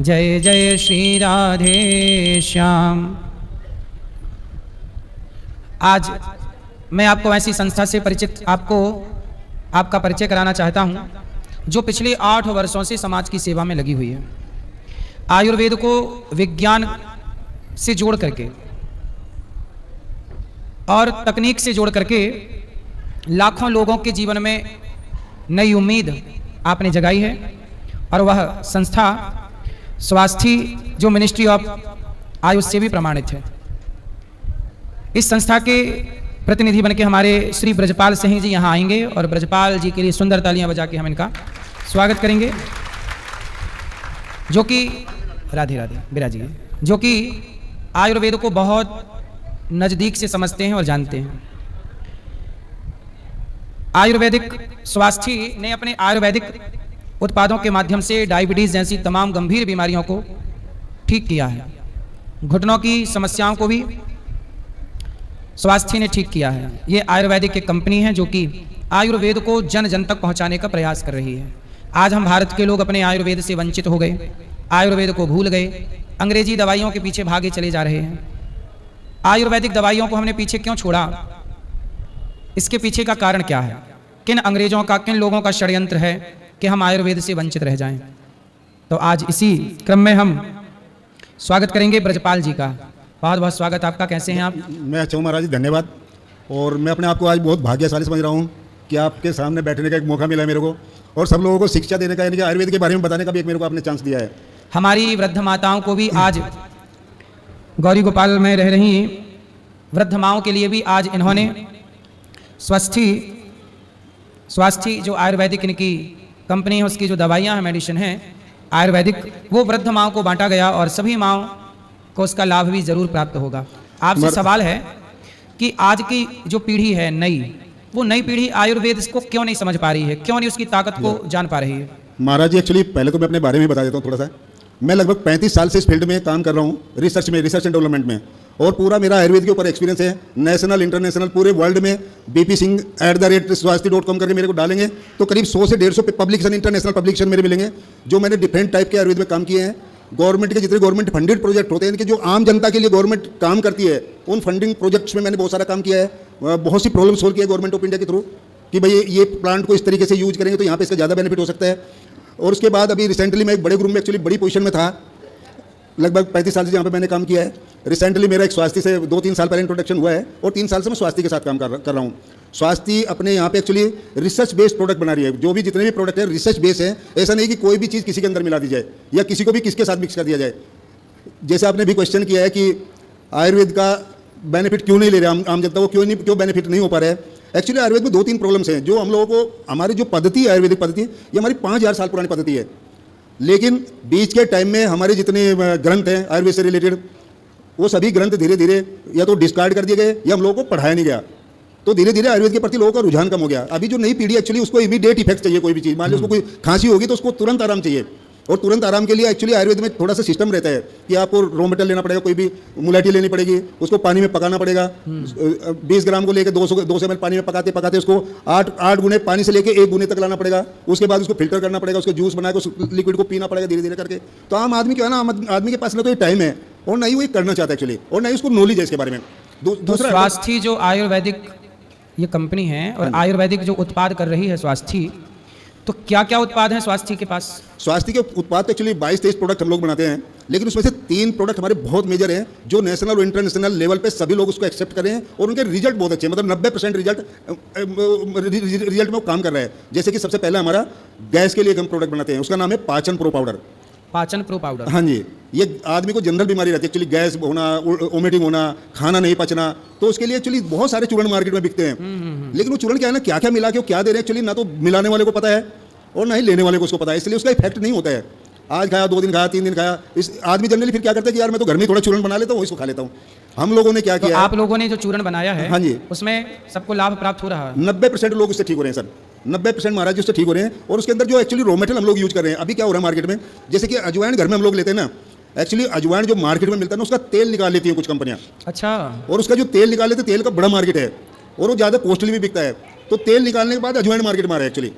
जय जय श्री राधे श्याम। आज मैं आपको ऐसी संस्था से आपका परिचय कराना चाहता हूं जो पिछले 8 वर्षों से समाज की सेवा में लगी हुई है। आयुर्वेद को विज्ञान से जोड़ करके और तकनीक से जोड़ करके लाखों लोगों के जीवन में नई उम्मीद आपने जगाई है और वह संस्था स्वास्थी जो मिनिस्ट्री ऑफ आयुष से भी प्रमाणित है। इस संस्था के प्रतिनिधि बनके हमारे श्री ब्रजपाल सिंह जी यहाँ आएंगे और ब्रजपाल जी के लिए सुंदर तालियां बजा के हम इनका स्वागत करेंगे, जो कि राधे राधे विराजिए, जो कि आयुर्वेद को बहुत नज़दीक से समझते हैं और जानते हैं। आयुर्वेदिक स्वास्थी ने अपने आयुर्वेदिक उत्पादों के माध्यम से डायबिटीज़ जैसी तमाम गंभीर बीमारियों को ठीक किया है। घुटनों की समस्याओं को भी स्वास्थी ने ठीक किया है। ये आयुर्वेदिक एक कंपनी है जो कि आयुर्वेद को जन जन तक पहुंचाने का प्रयास कर रही है। आज हम भारत के लोग अपने आयुर्वेद से वंचित हो गए, आयुर्वेद को भूल गए, अंग्रेजी दवाइयों के पीछे भागे चले जा रहे हैं। आयुर्वेदिक दवाइयों को हमने पीछे क्यों छोड़ा? इसके पीछे का कारण क्या है? किन अंग्रेजों का, किन लोगों का षड्यंत्र है कि हम आयुर्वेद से वंचित रह जाएं? तो आज इसी क्रम में हम स्वागत करेंगे ब्रजपाल जी का। बहुत बहुत स्वागत आपका। कैसे हैं आप? मैं अच्छा हूँ महाराज जी, धन्यवाद। और मैं अपने आप को आज बहुत भाग्यशाली समझ रहा हूँ कि आपके सामने बैठने का एक मौका मिला है मेरे को, और सब लोगों को शिक्षा देने का, यानी कि आयुर्वेद के बारे में बताने का भी एक मेरे को आपने चांस दिया है। हमारी वृद्ध माताओं को भी आज, गौरी गोपाल में रह रही वृद्ध माओं के लिए भी आज इन्होंने स्वास्थी जो आयुर्वेदिक इनकी कंपनी है, उसकी जो दवाइयाँ हैं, मेडिसिन है आयुर्वेदिक, वो वृद्ध माओं को बांटा गया और सभी माओं को उसका लाभ भी जरूर प्राप्त होगा। आपसे सवाल है कि आज की जो पीढ़ी है नई, वो नई पीढ़ी आयुर्वेद को क्यों नहीं समझ पा रही है, क्यों नहीं उसकी ताकत को जान पा रही है? महाराज जी, एक्चुअली पहले तो मैं अपने बारे में बता देता हूँ थोड़ा सा। मैं लगभग 35 साल से इस फील्ड में काम कर रहा हूँ, रिसर्च एंड डेवलपमेंट में, और पूरा मेरा आयुर्वेद के ऊपर एक्सपीरियंस है। नेशनल इंटरनेशनल पूरे वर्ल्ड में bpsingh@swasthi.com करके मेरे को डालेंगे तो करीब 100 से 150 पब्लिकेशन, इंटरनेशनल पब्लिकेशन मेरे मिलेंगे, जो मैंने डिफरेंट टाइप के आयुर्वेद में काम किए हैं। गवर्नमेंट के जितने गवर्नमेंट फंडेड प्रोजेक्ट होते हैं, इनके जो आम जनता के लिए गवर्नमेंट काम करती है, उन फंडिंग प्रोजेक्ट्स में मैंने बहुत सारा काम किया है। बहुत सी प्रॉब्लम सोल्व किया है गवर्नमेंट ऑफ इंडिया के थ्रू कि भाई ये प्लांट को इस तरीके से यूज करेंगे तो यहाँ पे इसका ज़्यादा बेनिफिट हो सकता है। और उसके बाद अभी रिसेंटली मैं एक बड़े ग्रुप में एक्चुअली बड़ी पोजीशन में था, लगभग 35 साल से जहाँ पे मैंने काम किया है। रिसेंटली मेरा एक स्वास्थी से 2-3 साल पहले इंट्रोडक्शन हुआ है, और 3 साल से मैं स्वास्थी के साथ काम कर रहा हूँ। स्वास्थी अपने यहाँ पे एक्चुअली रिसर्च बेस्ड प्रोडक्ट बना रही है। जो भी जितने भी प्रोडक्ट है रिसर्च बेस है, ऐसा नहीं कि कोई भी चीज़ किसी के अंदर मिला दी जाए या किसी को भी किसके साथ मिक्स कर दिया जाए। जैसे आपने भी क्वेश्चन किया है कि आयुर्वेद का बेनिफिट क्यों नहीं ले रहे आम जनता को, क्यों बेनिफिट नहीं हो पा रहा है। एक्चुअली आयुर्वेद में 2-3 प्रॉब्लम्स हैं जो हम लोगों को, हमारी जो पद्धति है आयुर्वेदिक पद्धति, ये हमारी 5000 साल पुरानी पद्धति है। लेकिन बीच के टाइम में हमारे जितने ग्रंथ हैं आयुर्वेद से रिलेटेड, वो सभी ग्रंथ धीरे धीरे या तो डिस्कार्ड कर दिए गए या हम लोगों को पढ़ाया नहीं गया। तो धीरे धीरे आयुर्वेद के प्रति लोगों का रुझान कम हो गया। अभी जो नई पीढ़ी एक्चुअली उसको इमीडिएट इफेक्ट चाहिए। कोई भी चीज़, मान लो उसको कोई खांसी होगी तो उसको तुरंत आराम चाहिए, और तुरंत आराम के लिए एक्चुअली आयुर्वेद में थोड़ा सा सिस्टम रहता है कि आपको रॉ मटेरियल लेना पड़ेगा, कोई भी मुलाठी लेनी पड़ेगी, उसको पानी में पकाना पड़ेगा। 20 ग्राम को लेकर 200 ml पानी में पकाते पकाते उसको 8 गुने पानी से लेकर 1 गुने तक लाना पड़ेगा। उसके बाद उसको फिल्टर करना पड़ेगा, उसको जूस बनाकर उस लिक्विड को पीना पड़ेगा धीरे धीरे करके। तो आम आदमी क्या है ना, आम आदमी के पास ना तो ये टाइम है और ना ही वो ये करना चाहता है एक्चुअली, और ना ही उसको नॉलेज है इसके बारे में। दूसरा, स्वास्थी जो आयुर्वेदिक ये कंपनी है और आयुर्वेदिक जो उत्पाद कर रही है स्वास्थी, तो क्या क्या उत्पाद हैं स्वास्थी के पास? स्वास्थी के उत्पाद एक्चुअली 22-23 प्रोडक्ट हम लोग बनाते हैं, लेकिन उसमें से 3 प्रोडक्ट हमारे बहुत मेजर हैं जो नेशनल और इंटरनेशनल लेवल पे सभी लोग उसको एक्सेप्ट कर रहे हैं, और उनके रिजल्ट बहुत अच्छे हैं। मतलब 90% रिजल्ट में वो काम कर रहा है। जैसे कि सबसे पहले हमारा गैस के लिए हम प्रोडक्ट बनाते हैं, उसका नाम है पाचन प्रो पाउडर। पाचन प्रो पाउडर, हाँ जी। ये आदमी को जनरल बीमारी रहती है एक्चुअली, गैस होना, वोमिटिंग होना, खाना नहीं पचना, तो उसके लिए एक्चुअली बहुत सारे चूर्ण मार्केट में बिकते हैं। लेकिन वो चूर्ण क्या है ना, क्या क्या मिला के क्या दे रहे हैं एक्चुअली, ना तो मिलाने वाले को पता है और ना ही लेने वाले को उसको पता है, इसलिए उसका इफेक्ट नहीं होता है। आज खाया, 2 दिन खाया, 3 दिन खाया, इस आदमी जनरली फिर क्या करता है कि यार मैं तो घर में थोड़ा चूर्ण बना लेता हूँ, इसको खा लेता हूँ। हम लोगों ने क्या किया, आप लोगों ने जो चूर्ण बनाया है, हाँ जी, उसमें सबको लाभ प्राप्त हो रहा है। 90% लोग उससे ठीक हो रहे हैं सर, 90% महाराज जी उससे ठीक हो रहे हैं। और उसके अंदर जो एक्चुअली रॉ मटेरियल हम लोग यूज कर रहे हैं, अभी क्या हो रहा है मार्केट में, जैसे कि अजवाइन घर में हम लोग लेते हैं ना, एक्चुअली अजवाइन जो मार्केट में मिलता है ना, उसका तेल निकाल लेती है कुछ कंपनियां। अच्छा। और उसका जो तेल निकाल लेते हैं, तेल का बड़ा मार्केट है और वो ज़्यादा कॉस्टली भी बिकता है। तो तेल निकालने के बाद अजवाइन मार्केट में आ रहा है एक्चुअली।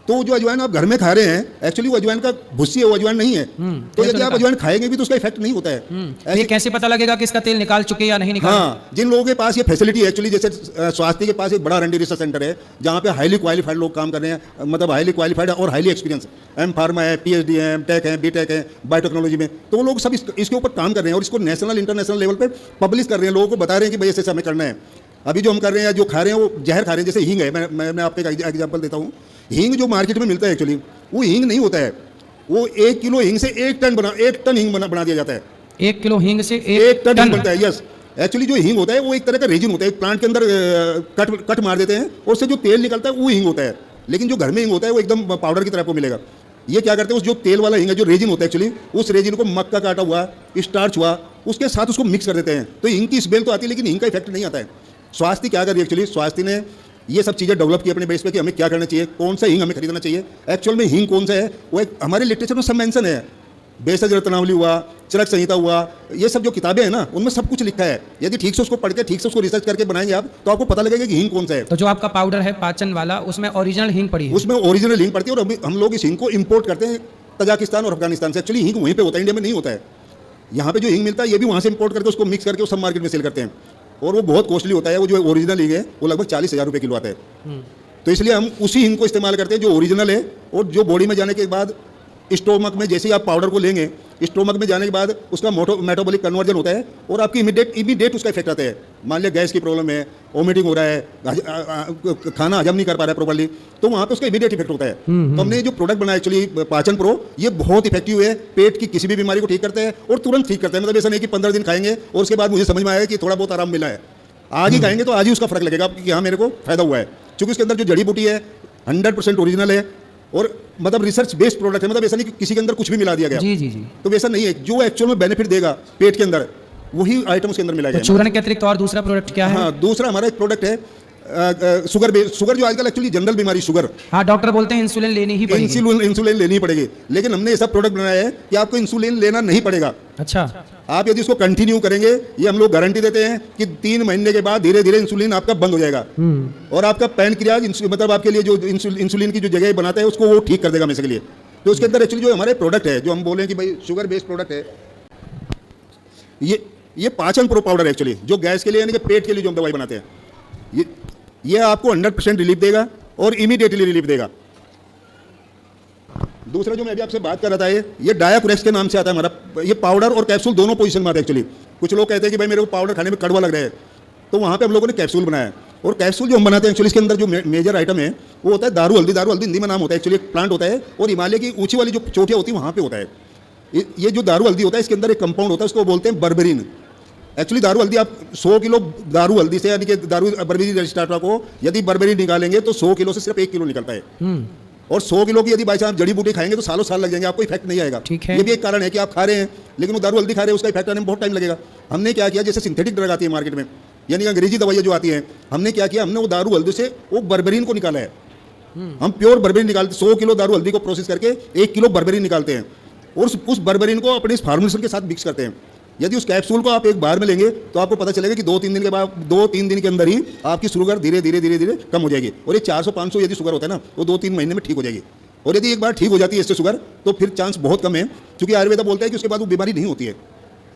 तो जो अजवाइन आप घर में खा रहे हैं एक्चुअली वो अजवाइन का भुस्सी है, वो अजवाइन नहीं है। तो यदि आप अजवाइन खाएंगे भी तो उसका इफेक्ट नहीं होता है। ये कैसे पता लगेगा कि इसका तेल निकाल चुके या नहीं निकाल? हाँ, जिन लोगों के पास ये फैसिलिटी है एक्चुअली, जैसे स्वास्थ्य के पास एक बड़ा R&D रिसर्च सेंटर है जहाँ पे हाईली क्वालिफाइड लोग काम कर रहे हैं, मतलब हाईली क्वालिफाइड और हाईली एक्सपीरियंस, एम फार्मा है, PhD है, टेक है, B.Tech है, बायोटेक्नोलॉजी में, तो वो लोग सब इसके ऊपर काम कर रहे हैं और इसको नेशनल इंटरनेशनल लेवल पे पब्लिश कर रहे हैं, लोगों को बता रहे हैं कि भाई ऐसे हमें करना है। अभी जो हम कर रहे हैं, जो खा रहे हैं वो जहर खा रहे हैं, जैसे हींग है। मैं आपको एक एग्जांपल देता हूँ। हींग जो मार्केट में मिलता है एक्चुअली वो हींग नहीं होता है, वो 1 किलो हींग से 1 टन हींग बना दिया जाता है। 1 किलो हींग से 1 टन हींग बनता है। यस, एक्चुअली जो हींग होता है वो एक तरह का रेजिन होता है, एक प्लांट के अंदर कट मार देते हैं और उससे जो तेल निकलता है वो हींग होता है। लेकिन जो घर में हींग होता है वो एकदम पाउडर की तरह आपको मिलेगा। ये क्या करते हैं, उस जो तेल वाला हींग है, जो रेजिन होता है एक्चुअली, उस रेजिन को मक्का का आटा हुआ, स्टार्च हुआ, उसके साथ उसको मिक्स कर देते हैं। तो हींग की स्मेल तो आती है लेकिन हींग का इफेक्ट नहीं आता है। स्वास्थ्य क्या कर रही है एक्चुअली, स्वास्थ्य ने ये सब चीज़ें डेवलप की अपने बेस पे कि हमें क्या करना चाहिए, कौन सा हींग हमें खरीदना चाहिए। एक्चुअल में हींग कौन सा है वो एक हमारे लिटरेचर में सब मेंशन है। बेसज रत्नावली हुआ, चरक संहिता हुआ, ये सब जो किताबें हैं ना उनमें सब कुछ लिखा है। यदि ठीक से उसको पढ़ के ठीक से उसको रिसर्च करके बनाएंगे आप तो आपको पता लगेगा कि हींग कौन सा है। तो जो आपका पाउडर है पाचन वाला, उसमें ओरिजिनल हींग पड़ी है? उसमें ओरिजिनल हींग पड़ती है और हम लोग इस हींग को इंपोर्ट करते हैं तजाकिस्तान और अफगानिस्तान से। एक्चुअली हींग वहीं पे होता है, इंडिया में नहीं होता है। यहाँ पे जो हींग मिलता है ये भी वहाँ से इंपोर्ट करके उसको मिक्स करके सब मार्केट में सेल करते हैं और वो बहुत कॉस्टली होता है। वो जो ओरिजिनल हींग है वो लगभग 40,000 रुपये किलो आता है। तो इसलिए हम उसी हींग को इस्तेमाल करते हैं जो ओरिजिनल है। और जो बॉडी में जाने के बाद स्टोमक में जैसे ही आप पाउडर को लेंगे, स्टोमक में जाने के बाद उसका मेटाबॉलिक कन्वर्जन होता है और आपकी इमीडिएट उसका इफेक्ट आता है। मान लिया गैस की प्रॉब्लम है, वोमिटिंग हो रहा है, खाना हजम नहीं कर पा रहा है प्रॉपर्ली, तो वहाँ पे उसका इमीडिएट इफेक्ट होता है। तो हमने जो प्रोडक्ट बनाया एक्चुअली पाचन प्रो, ये बहुत इफेक्टिव है, पेट की किसी भी बीमारी को ठीक करता है और तुरंत ठीक करता है। मतलब ऐसा नहीं कि 15 दिन खाएंगे और उसके बाद मुझे समझ में आया कि थोड़ा बहुत आराम मिला है। आज ही खाएंगे तो आज ही उसका फर्क लगेगा कि हाँ मेरे को फायदा हुआ है, क्योंकि उसके अंदर जो जड़ी बूटी है 100% ओरिजिनल है और मतलब रिसर्च बेस्ड प्रोडक्ट है। मतलब ऐसा नहीं कि किसी के अंदर कुछ भी मिला दिया गया। जी जी जी। तो वैसा नहीं है, जो एक्चुअल में बेनिफिट देगा पेट के अंदर वही आइटम उसके अंदर मिलाएगा। तो चूर्ण के अतिरिक्त और दूसरा प्रोडक्ट क्या है? हाँ, दूसरा हमारा एक प्रोडक्ट है शुगर जो आजकल एक्चुअली जनरल बीमारी शुगर। हाँ, डॉक्टर बोलते हैं इंसुलिन लेनी ही पड़ेगी। इंसुलिन लेनी पड़ेगी, लेकिन हमने ऐसा प्रोडक्ट बनाया है कि आपको इंसुलिन लेना नहीं पड़ेगा। अच्छा, आप यदि इसको कंटिन्यू करेंगे, ये हम लोग गारंटी देते हैं कि 3 महीने के बाद धीरे धीरे इंसुलिन आपका बंद हो जाएगा और आपका पैनक्रियाज मतलब आपके लिए जो इंसुलिन की जो जगह बनाता है उसको वो ठीक कर देगा हमेशा के लिए। तो उसके अंदर एक्चुअली जो हमारे प्रोडक्ट है, जो हम बोलें कि भाई शुगर बेस्ड प्रोडक्ट है, ये पाचन प्रो पाउडर एक्चुअली जो गैस के लिए यानी कि पेट के लिए जो हम दवाई बनाते हैं, ये आपको 100% रिलीफ देगा और इमीडिएटली रिलीफ देगा। दूसरा जो मैं अभी आपसे बात कर रहा था, ये डायाकुरेक्स के नाम से आता है हमारा। ये पाउडर और कैप्सूल दोनों पोजीशन में आता है एक्चुअली। कुछ लोग कहते हैं कि भाई मेरे को पाउडर खाने में कड़वा लग रहा है, तो वहाँ पे हम लोगों ने कैप्सूल बनाया है। और कैप्सूल जो हम बनाते हैं एक्चुअली इसके अंदर जो मेजर आइटम है वो होता है दारू हल्दी। दारू हल्दी हिंदी में नाम होता है, एक्चुअली एक प्लांट होता है और हिमालय की ऊँची वाली जो चोटियाँ होती है वहाँ पर होता है। ये जो दारू हल्दी होता है इसके अंदर एक कंपाउंड होता है, उसको बोलते हैं बर्बेरिन। एक्चुअली दारू हल्दी आप 100 किलो दारू हल्दी से यानी कि दारू बर्बेरिन रजिस्ट्राटा को यदि बर्बेरिन निकालेंगे तो 100 किलो से सिर्फ 1 किलो निकलता है। और 100 किलो की यदि बाई चांस जड़ी बूटी खाएंगे तो सालों साल लग जाएंगे, आपको इफेक्ट नहीं आएगा। ठीक है। ये भी एक कारण है कि आप खा रहे हैं लेकिन वो दारू हल्दी खा रहे हैं, उसका इफेक्ट आने में बहुत टाइम लगेगा। हमने क्या किया, जैसे सिंथेटिक ड्रग आती है मार्केट में यानी अंग्रेजी दवाइयाँ जो आती हैं, हमने क्या किया, हमने वो दारू हल्दी से वो बर्बेरिन को निकाला है। हम प्योर बर्बेरिन निकालते, 100 किलो दारू हल्दी को प्रोसेस करके 1 किलो बर्बेरिन निकालते हैं और उस बर्बेरिन को अपने इस फार्मुलेशन के साथ मिक्स करते हैं। यदि उस कैप्सूल को आप एक बार में लेंगे तो आपको पता चलेगा कि 2-3 दिन के बाद 2-3 दिन के अंदर ही आपकी शुगर धीरे धीरे कम हो जाएगी। और ये 400-500 यदि शुगर होता है ना वो 2-3 महीने में ठीक हो जाएगी। और यदि एक बार ठीक हो जाती है इससे शुगर तो फिर चांस बहुत कम है, क्योंकि आयुर्वेदा बोलता है कि उसके बाद वो बीमारी नहीं होती है।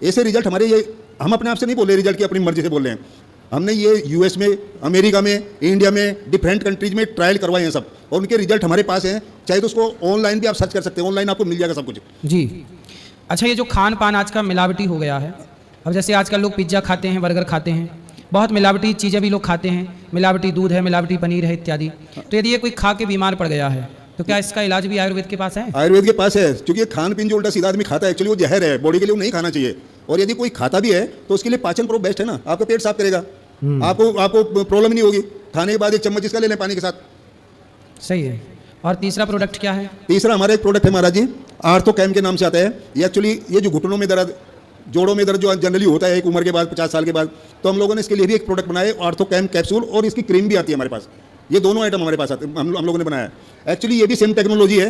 ऐसे रिजल्ट हमारे ये हम अपने आप से नहीं बोल रहे, रिजल्ट की अपनी मर्जी से बोल रहे हैं। हमने ये यूएस में, अमेरिका में, इंडिया में, डिफरेंट कंट्रीज में ट्रायल करवाए हैं सब और उनके रिजल्ट हमारे पास हैं। चाहे तो उसको ऑनलाइन भी आप सर्च कर सकते हैं, ऑनलाइन आपको मिल जाएगा सब कुछ। जी। अच्छा, ये जो खान पान आज का मिलावटी हो गया है, अब जैसे आजकल लोग पिज्ज़ा खाते हैं, बर्गर खाते हैं, बहुत मिलावटी चीज़ें भी लोग खाते हैं, मिलावटी दूध है, मिलावटी पनीर है इत्यादि। तो यदि ये कोई खा के बीमार पड़ गया है तो क्या इसका इलाज भी आयुर्वेद के पास है? आयुर्वेद के पास है, क्योंकि खान पीन जो उल्टा सीधा आदमी खाता है एक्चुअली वो जहर है, बॉडी के लिए वो नहीं खाना चाहिए। और यदि कोई खाता भी है तो उसके लिए पाचन प्रो बेस्ट है ना, आपका पेट साफ करेगा, आपको प्रॉब्लम नहीं होगी। खाने के बाद 1 चम्मच इसका ले लें पानी के साथ। सही है। और तीसरा प्रोडक्ट क्या है? तीसरा हमारा एक प्रोडक्ट है महाराज जी, आर्थोकैम के नाम से आता है। ये एक्चुअली ये जो घुटनों में दर्द, जोड़ों में दर्द जो जनरली होता है एक उम्र के बाद 50 साल के बाद, तो हम लोगों ने इसके लिए भी एक प्रोडक्ट बनाया है, आर्थोकैम कैप्सूल, और इसकी क्रीम भी आती है हमारे पास। ये दोनों आइटम हमारे पास आते हैं, हम लोगों ने बनाया है। एक्चुअली ये भी सेम टेक्नोलॉजी है,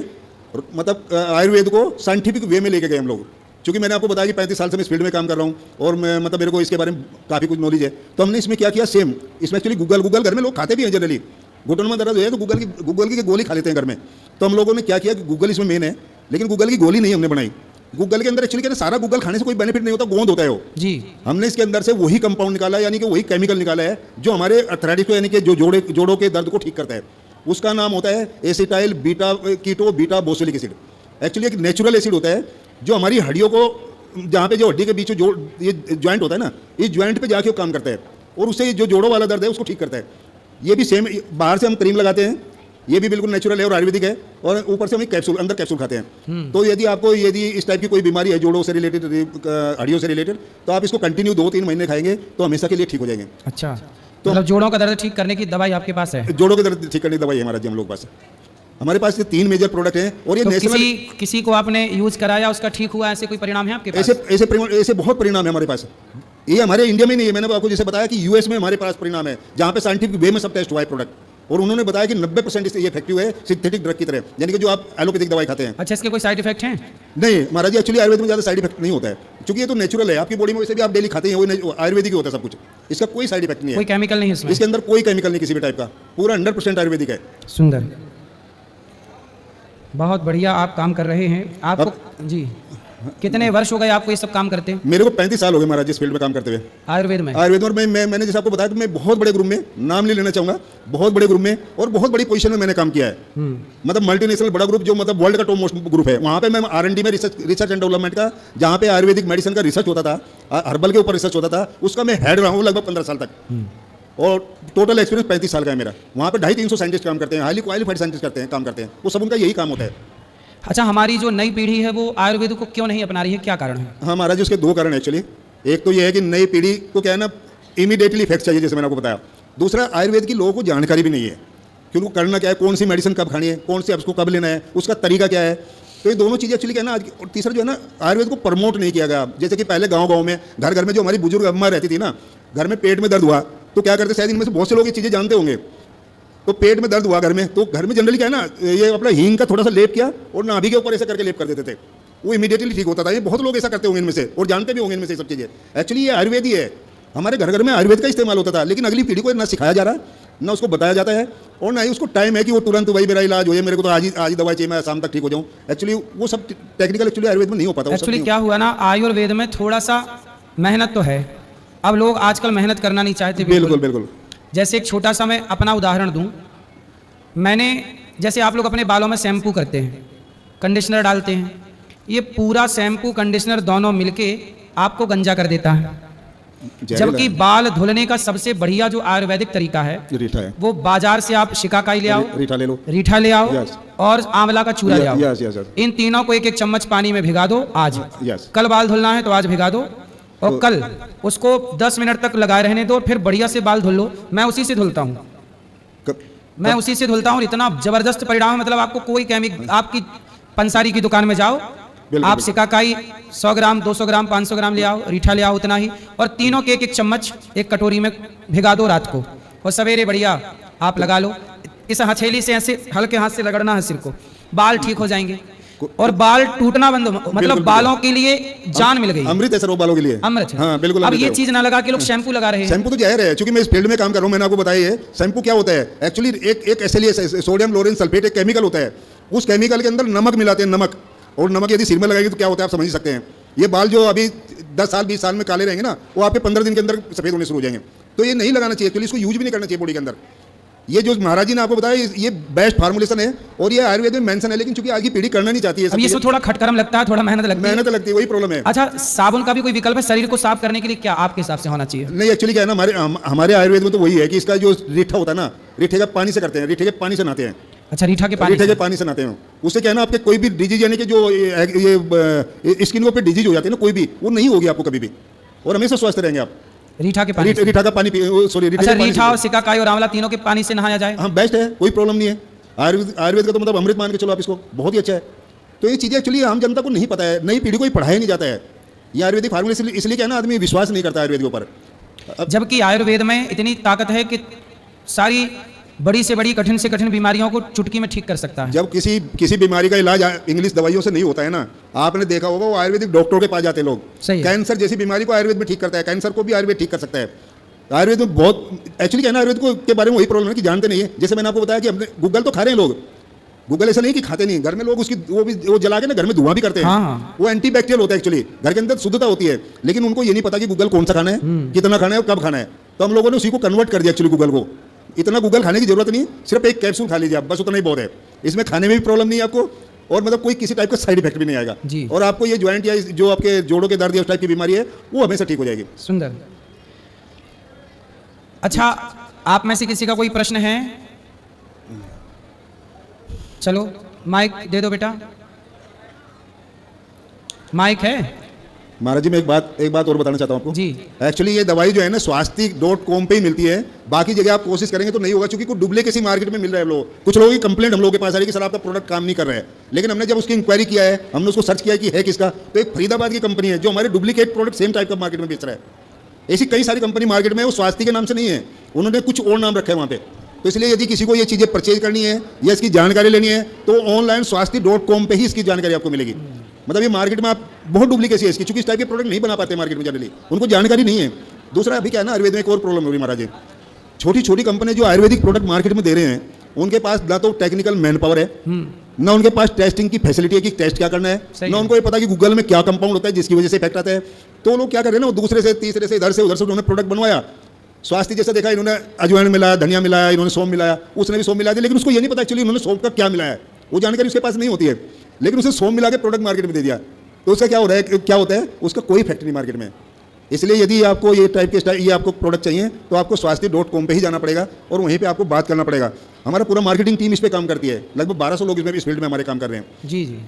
मतलब आयुर्वेद को साइंटिफिक वे में लेके गए हम लोग। क्योंकि मैंने आपको बताया कि 35 साल से मैं इस फील्ड में काम कर रहा हूँ और मैं मेरे को इसके बारे में काफ़ी कुछ नॉलेज है। तो हमने इसमें क्या किया, सेम इसमें एक्चुअली गूगल घर में लोग खाते भी हैं जनरली, घुटनों में दर्द हो जाए तो गूगल की गोली खा लेते हैं घर में। तो हम लोगों ने क्या किया कि गूगल इसमें मेन है, लेकिन गूगल की गोली नहीं हमने बनाई। गूगल के अंदर एक्चुअली क्या है, सारा गूगल खाने से कोई बेनिफिट नहीं होता, गोंद होता है वो जी। हमने इसके अंदर से वही कंपाउंड निकाला है, यानी कि वही केमिकल निकाला है जो हमारे अर्थराइटिस को, यानी कि जो जोड़ों के दर्द को ठीक करता है। उसका नाम होता है acetyl beta keto beta boswellic acid. Actually एक नेचुरल एसिड होता है जो हमारी हड्डियों को, जहाँ पे जो हड्डी के बीच जो ये ज्वाइंट होता है ना, इस ज्वाइंट पे जाके वो काम करता है और उससे जो जोड़ों वाला दर्द है उसको ठीक करता है। ये भी सेम, बाहर से हम क्रीम लगाते हैं, ये भी बिल्कुल नेचुरल है और आयुर्वेदिक है, और ऊपर से हम कैप्सूल, अंदर कैप्सूल खाते हैं। तो यदि इस टाइप की कोई बीमारी है जोड़ों से रिलेटेड, हड्डियों से रिलेटेड, तो आप इसको कंटिन्यू 2-3 महीने खाएंगे तो हमेशा के लिए ठीक हो जाएंगे। अच्छा, तो मतलब जोड़ों का दर्द ठीक करने की दवाई आपके पास है? जोड़ों के दर्द ठीक करने की दवाई है हमारे जी, हम लोग पास। हमारे पास ये 3 मेजर प्रोडक्ट हैं और ये तो किसी को आपने यूज कराया, उसका ठीक हुआ, ऐसे कोई परिणाम है आपके पास? ऐसे बहुत परिणाम है हमारे पास। ये हमारे इंडिया में नहीं है, मैंने आपको जैसे बताया कि यूएस में हमारे पास परिणाम है, जहाँ पे साइंटिफिक वे में सब टेस्ट हुआ है प्रोडक्ट, और उन्होंने बताया कि 90% ये इफेक्टिव है सिंथेटिक ड्रग की तरह, यानी कि जो आप एलोपैथिक दवाई खाते हैं। अच्छा, इसके कोई साइड इफेक्ट हैं? नहीं महाराज जी, एक्चुअली आयुर्वेद में ज़्यादा साइड इफेक्ट नहीं होता है, क्योंकि ये तो नेचुरल है, आपकी बॉडी में वैसे भी आप डेली खाते हैं, वो आयुर्वेदिक ही होता है सब कुछ। इसका कोई साइड इफेक्ट नहीं है, कोई केमिकल नहीं है इसमें? इसके अंदर कोई केमिकल नहीं किसी भी टाइप का, पूरा 100% आयुर्वेदिक है। सुंदर, बहुत बढ़िया आप काम कर रहे हैं। आपको जी कितने वर्ष हो गए आपको ये सब काम करते हैं? मेरे को 35 साल हो गए महाराज इस फील्ड में काम करते हुए, आयुर्वेद में। मैंने जैसे आपको बताया कि मैं बहुत बड़े ग्रुप में, नाम नहीं लेना चाहूँगा, बहुत बड़े ग्रुप में और बहुत बड़ी पोजीशन में मैंने काम किया है। मतलब मल्टीनेशनल बड़ा ग्रुप, जो मतलब वर्ल्ड का टॉप मोस्ट ग्रुप है, वहाँ पे मैं R&D में रिसर्च एंड डेवलपमेंट का, जहाँ पे आयुर्वेदिक मेडिसिन का रिसर्च होता था, हर्बल के ऊपर रिसर्च होता था, उसका मैं हेड रहा हूँ लगभग 15 साल तक, और टोटल एक्सपीरियंस 35 साल का है मेरा। वहाँ पे 250-300 साइंटिस्ट काम करते हैं, हाईली क्वालिफाइड साइंटिस्ट काम करते हैं, वो सब उनका यही काम होता है। अच्छा, हमारी जो नई पीढ़ी है वो आयुर्वेद को क्यों नहीं अपना रही है, क्या कारण है? हाँ महाराज, उसके 2 कारण एक्चुअली। एक तो ये है कि नई पीढ़ी को क्या है ना, इमीडिएटली इफेक्ट चाहिए, जैसे मैंने आपको बताया। दूसरा, आयुर्वेद की लोगों को जानकारी भी नहीं है कि उनको करना क्या है, कौन सी मेडिसिन कब खानी है, कौन सी उसको कब लेना है, उसका तरीका क्या है। तो ये दोनों चीज़ें एक्चुअली क्या है ना आज। और तीसरा जो है ना, आयुर्वेद को प्रमोट नहीं किया गया। जैसे कि पहले गाँव में, घर में जो हमारी बुजुर्ग अम्मा रहती थी ना, घर में पेट में दर्द हुआ तो क्या करते, शायद इनमें से बहुत से लोग ये चीज़ें जानते होंगे। तो पेट में दर्द हुआ घर में, तो घर में जनरली क्या है ना, ये अपना हींग का थोड़ा सा लेप किया और नाभि के ऊपर ऐसा करके लेप कर देते थे, वो इमीडिएटली ठीक होता था। ये बहुत लोग ऐसा करते होंगे इनमें से, और जानते भी होंगे इनमें से सब चीज़ें। एक्चुअली ये आयुर्वेद ही है, हमारे घर में आयुर्वेद का इस्तेमाल होता था, लेकिन अगली पीढ़ी को ना सिखाया जा रहा, ना उसको बताया जाता है, और ना ही उसको टाइम है कि वो तुरंत वही मेरा इलाज हो जाए, मेरे को तो आज ही दवाई चाहिए, मैं शाम तक ठीक हो जाऊँ। एक्चुअली वो सब टेक्निकल एक्चुअली आयुर्वेद में नहीं हो पाता। एक्चुअली क्या हुआ ना, आयुर्वेद में थोड़ा सा मेहनत तो है, अब लोग आजकल मेहनत करना नहीं चाहते। बिल्कुल। जैसे एक छोटा सा मैं अपना उदाहरण दूं, मैंने, जैसे आप लोग अपने बालों में शैम्पू करते हैं, कंडीशनर डालते हैं, ये पूरा शैम्पू कंडीशनर दोनों मिलके आपको गंजा कर देता है। जबकि बाल धुलने का सबसे बढ़िया जो आयुर्वेदिक तरीका है वो बाजार से आप शिकाकाई ले आओ, रीठा ले आओ और आंवला का चूरा ले आओ। इन तीनों को 1-1 चम्मच पानी में भिगा दो आज। कल बाल धुलना है तो आज भिगा दो, और कल उसको 10 मिनट तक लगाए रहने दो, फिर बढ़िया से बाल धुल लो। मैं उसी से धुलता हूँ, इतना जबरदस्त परिणाम है। मतलब आपको कोई आपकी पंसारी की दुकान में जाओ, आप सिकाकाई 100 ग्राम, 200 ग्राम, 500 ग्राम ले आओ, रीठा ले आओ, उतना ही, और तीनों के 1-1 चम्मच एक कटोरी में भिगा दो रात को, और सवेरे बढ़िया आप लगा लो। इस हथेली से ऐसे हल्के हाथ से रगड़ना है सिर को, बाल ठीक हो जाएंगे और बाल टूटना बंद, मतलब बालों के लिए जान मिल गई। अमृत है सर वो बालों के लिए, अमृत। हाँ बिल्कुल। अब ये चीज ना लगा के लोग शैम्पू लगा रहे हैं। शैम्पू तो जाहिर है, क्योंकि मैं इस फील्ड में काम कर रहा हूँ, मैंने आपको बताया है शैम्पू क्या होता है। एक्चुअली एक SLS, सोडियम लोरेन सल्फेट, एक केमिकल होता है, उस केमिकल के अंदर नमक मिलाते हैं, नमक। और नमक यदि सिर में लगाएगी तो क्या होता है आप समझ सकते हैं। ये बाल जो अभी 10 साल 20 साल में काले रहेंगे ना, वो आपके 15 दिन के अंदर सफेद होने शुरू हो जाएंगे। तो ये नहीं लगाना चाहिए, एक्चुअली इसको यूज भी नहीं करना चाहिए बॉडी के अंदर। ये जो महाराज जी ने आपको बताया ये बेस्ट फार्मुलेशन है, और ये आयुर्वेद में मेंशन है, लेकिन चूंकि आज की पीढ़ी करना नहीं चाहती है। अब ये सब थोड़ा खटकरम लगता है, थोड़ा मेहनत लगती है, वही प्रॉब्लम है। अच्छा, साबुन का भी कोई विकल्प है शरीर को साफ करने के लिए, क्या आपके हिसाब से होना चाहिए? नहीं, एक्चुअली क्या है ना, हमारे आयुर्वेद में तो वही है कि इसका जो रीठा होता है ना, रीठे का पानी से करते हैं, रीठे के पानी से नहाते हैं। अच्छा, रीठा के पानी से नहाते हैं। उससे क्या है ना, आपके कोई भी डिजीज, यानी कि जो ये स्किन के ऊपर डिजीज हो जाती है ना, कोई भी, वो नहीं होगी आपको कभी भी, और हमेशा स्वस्थ रहेंगे आप। रीठा का पानी, सॉरी, रीठा और सिकाकाई और आंवला तीनों के पानी से नहाया जाए, हाँ बेस्ट है, कोई प्रॉब्लम नहीं है। आयुर्वेद का तो मतलब अमृत मान के चलो आप इसको, बहुत ही अच्छा है। तो ये चीज़ें एक्चुअली आम जनता को नहीं पता है, नई पीढ़ी को ही पढ़ाया नहीं जाता है। ये आयुर्वेदिक फार्मूला इसलिए क्या है ना, आदमी विश्वास नहीं करता आयुर्वेद के ऊपर। जबकि आयुर्वेद में इतनी ताकत है कि सारी बड़ी से बड़ी, कठिन से कठिन बीमारियों को चुटकी में ठीक कर सकता है। जब किसी बीमारी का इलाज इंग्लिश दवाइयों से नहीं होता है ना, आपने देखा होगा वो आयुर्वेदिक डॉक्टरों के पास जाते हैं लोग। कैंसर जैसी बीमारी को आयुर्वेद में ठीक करता है, कैंसर को भी आयुर्वेद ठीक कर सकता है। आयुर्वेद में बहुत एक्चुअली क्या है ना, आयुर्वेद को के बारे में वही प्रॉब्लम है कि जानते नहीं है। जैसे मैंने आपको बताया कि हमने गूगल तो खा रहे हैं लोग, गूगल ऐसा नहीं कि खाते नहीं, घर में लोग उसकी वो जला के ना घर में धुआं भी करते हैं। हाँ। वो एंटीबैक्टीरियल होता है एक्चुअली, घर के अंदर शुद्धता होती है, लेकिन उनको ये नहीं पता कि गूगल कौन सा खाना है, कितना खाना है और कब खाना है। तो हम लोगों ने उसी को कन्वर्ट कर दिया एक्चुअली गूगल को। इतना गूगल खाने की जरूरत नहीं, सिर्फ एक कैप्सूल खा लीजिए आप, बस उतना ही बहुत है। इसमें खाने में भी प्रॉब्लम नहीं है आपको, और मतलब कोई किसी टाइप का साइड इफेक्ट भी नहीं आएगा जी। और आपको ये ज्वाइंट या जो आपके जोड़ों के दर्द या उस टाइप की बीमारी है वो हमेशा ठीक हो जाएगी। सुंदर। अच्छा, आप में से किसी का कोई प्रश्न है? चलो माइक दे दो बेटा, माइक है? महाराज जी मैं एक बात और बताना चाहता हूँ आपको जी। एक्चुअली ये दवाई जो है ना swastik.com पे ही मिलती है, बाकी जगह आप कोशिश करेंगे तो नहीं होगा, क्योंकि कुछ डुप्लीकेसी मार्केट में मिल रहा है। लोग कुछ लोगों की कंप्लेंट हम लोगों के पास आ रही है कि सर आपका प्रोडक्ट काम नहीं कर रहा है, लेकिन हमने जब उसकी इंक्वायरी किया है, हमने उसको सर्च किया है कि है किसका, तो एक फरीदाबाद की कंपनी है जो हमारे डुप्लीकेट प्रोडक्ट सेम टाइप का मार्केट में बेच रहा है। ऐसी कई सारी कंपनी मार्केट में, वो स्वास्थ्य के नाम से नहीं है, उन्होंने कुछ और नाम रखा है वहाँ पे। तो इसलिए यदि किसी को ये चीज़ें परचेज करनी है या इसकी जानकारी लेनी है तो ऑनलाइन swastik.com पे ही इसकी जानकारी आपको मिलेगी। मतलब ये मार्केट में आप बहुत डुप्लीकेसी है इसकी, क्योंकि इस टाइप के प्रोडक्ट नहीं बना पाते मार्केट में जनरली, उनको जानकारी नहीं है। दूसरा अभी क्या है ना, आयुर्वेद में एक और प्रॉब्लम हो रही है महाराज जी, छोटी छोटी कंपनी जो आयुर्वेदिक प्रोडक्ट मार्केट में दे रहे हैं, उनके पास ना तो टेक्निकल मैन पावर है, ना उनके पास टेस्टिंग की फैसिलिटी है कि टेस्ट क्या करना है, ना उनको ये पता कि गूगल में क्या कंपाउंड होता है जिसकी वजह से इफेक्ट आता है। तो लोग क्या कर रहे हैं ना, वो दूसरे से तीसरे से इधर से उधर से उन्होंने प्रोडक्ट बनवाया, स्वास्थ्य जैसा देखा, इन्होंने अजवाइन मिलाया, धनिया मिलाया, इन्होंने सौंफ मिलाया, उसने भी सौंफ मिला दिया, लेकिन उसको ये नहीं पता एक्चुअली उन्होंने सौंफ का क्या मिलाया है, वो जानकारी उसके पास नहीं होती है, लेकिन उसे सौंफ मिला के प्रोडक्ट मार्केट में दे दिया। तो उसका क्या हो रहा है, क्या होता है, उसका कोई इफेक्ट नहीं मार्केट में। इसलिए यदि आपको ये टाइप के ये आपको प्रोडक्ट चाहिए तो आपको swastik.com पे ही जाना पड़ेगा और वहीं पे आपको बात करना पड़ेगा। हमारा पूरा मार्केटिंग टीम इस पे काम करती है, लगभग 1200 लोग इसमें इस फील्ड में हमारे काम कर रहे हैं। जी जी।